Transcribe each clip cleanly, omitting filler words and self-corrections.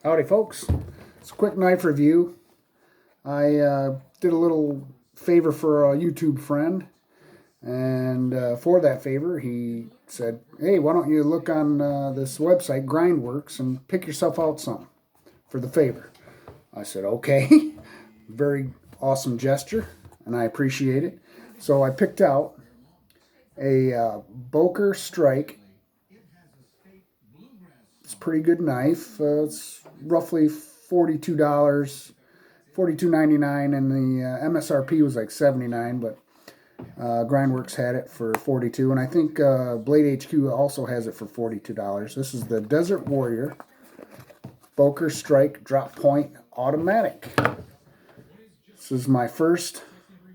Howdy folks, it's a quick knife review. I did a little favor for a YouTube friend, and for that favor he said, hey, why don't you look on this website Grindworks and pick yourself out something for the favor. I said okay. Very awesome gesture and I appreciate it. So I picked out a Boker Strike. It's a pretty good knife. It's roughly $42, $42.99, and the MSRP was like $79, but Grindworks had it for $42, and I think Blade HQ also has it for $42. This is the Desert Warrior Boker Strike Drop Point Automatic. This is my first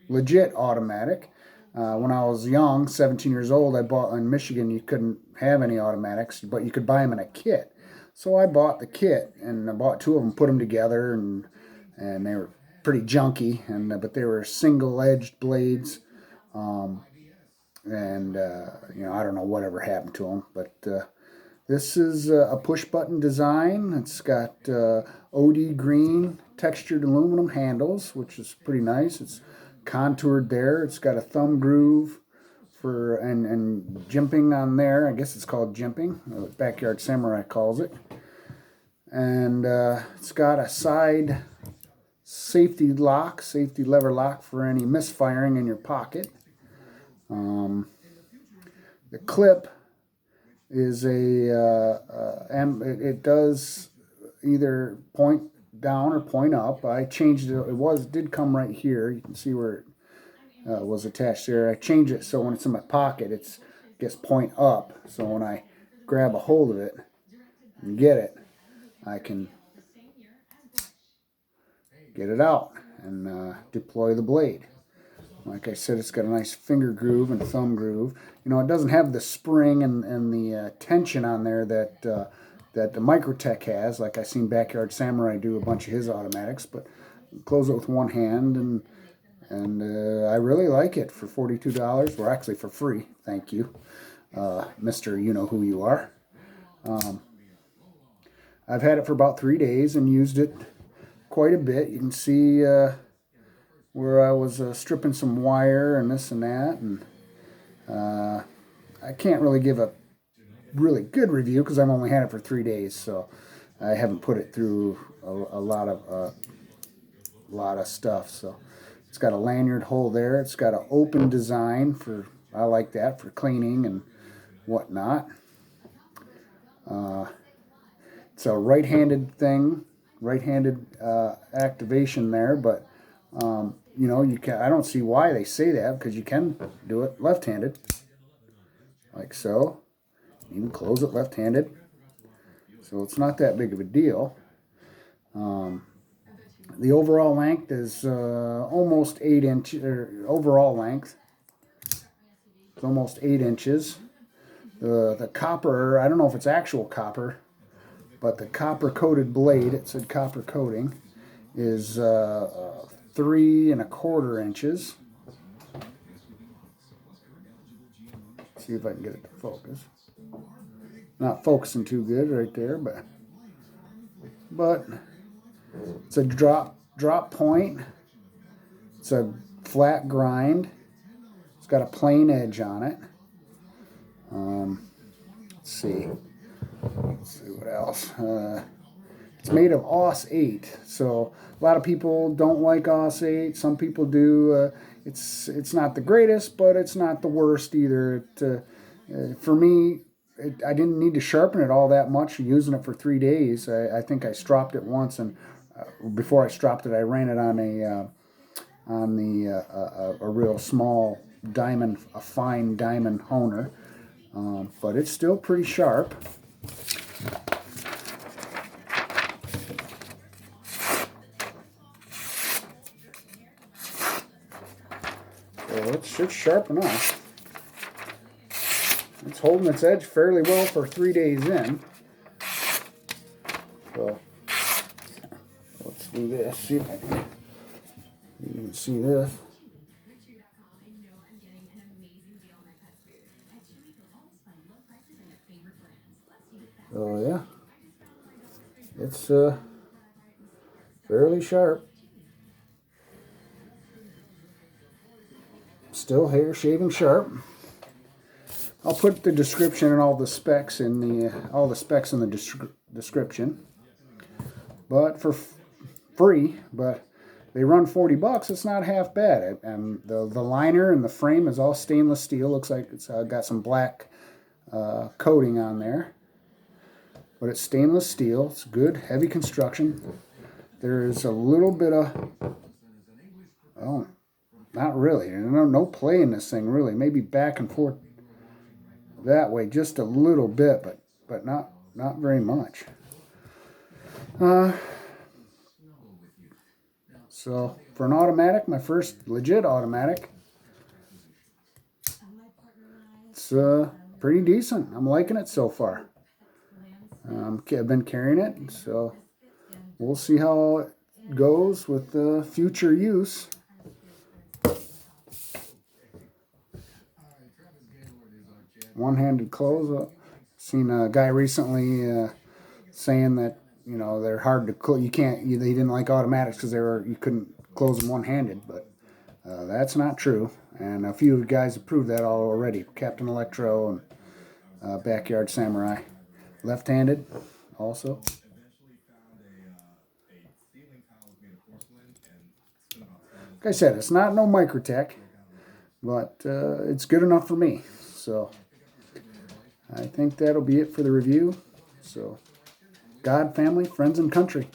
legit automatic. When I was young, 17 years old, I bought in Michigan. You couldn't have any automatics, but you could buy them in a kit. So I bought the kit, and I bought two of them, put them together, and they were pretty junky, but they were single-edged blades, and I don't know whatever happened to them, but this is a push-button design. It's got OD green textured aluminum handles, which is pretty nice. It's contoured there. It's got a thumb groove for and jimping on there. I guess it's called jimping. Backyard Samurai calls it. And it's got a side safety lever lock for any misfiring in your pocket. The clip is it does either point down or point up. I changed it. It did come right here. You can see where it was attached there. I changed it so when it's in my pocket, it gets point up. So when I grab a hold of it and get it, I can get it out and deploy the blade. Like I said, it's got a nice finger groove and thumb groove. It doesn't have the spring and the tension on there that the Microtech has, like I seen Backyard Samurai do a bunch of his automatics. But close it with one hand, and I really like it for $42. Well, actually for free. Thank you, Mr. You know who you are. I've had it for about 3 days and used it quite a bit. You can see where I was stripping some wire and this and that, and I can't really give a really good review because I've only had it for 3 days, so I haven't put it through a lot of stuff. So it's got a lanyard hole there. It's got an open design I like that for cleaning and whatnot. It's a right-handed thing, right-handed activation there, but you can. I don't see why they say that because you can do it left-handed, like so. You can close it left-handed, so it's not that big of a deal. The overall length is almost 8 inches. Overall length is almost 8 inches. The copper, I don't know if it's actual copper, but the copper-coated blade, it said copper coating, is 3¼ inches. See if I can get it to focus. Not focusing too good right there, but it's a drop point. It's a flat grind. It's got a plain edge on it. Let's see what else. It's made of Aus 8, so a lot of people don't like Aus 8. Some people do. It's not the greatest, but it's not the worst either. For me, I didn't need to sharpen it all that much. Using it for 3 days, I think I stropped it once, and before I stropped it, I ran it on a real small diamond, a fine diamond honer, but it's still pretty sharp. So it's sharp enough. It's holding its edge fairly well for 3 days in. So let's do this. See if you can see this. Oh yeah. It's fairly sharp. Still hair shaving sharp. I'll put the description and all the specs in the description. But for free, but they run $40. It's not half bad. And the liner and the frame is all stainless steel. Looks like it's got some black coating on there, but it's stainless steel. It's good, heavy construction. There's a little bit of, oh, not really. No play in this thing really. Maybe back and forth that way, just a little bit, but not very much. So for an automatic, my first legit automatic, it's pretty decent. I'm liking it so far. I've been carrying it, so we'll see how it goes with the future use. One-handed close. Seen a guy recently saying that they're hard to close. He didn't like automatics because you couldn't close them one-handed, but that's not true. And a few guys have proved that already. Captain Electro and Backyard Samurai, left-handed also. Like I said, it's not no Microtech, but it's good enough for me. So I think that'll be it for the review. So God, family, friends, and country.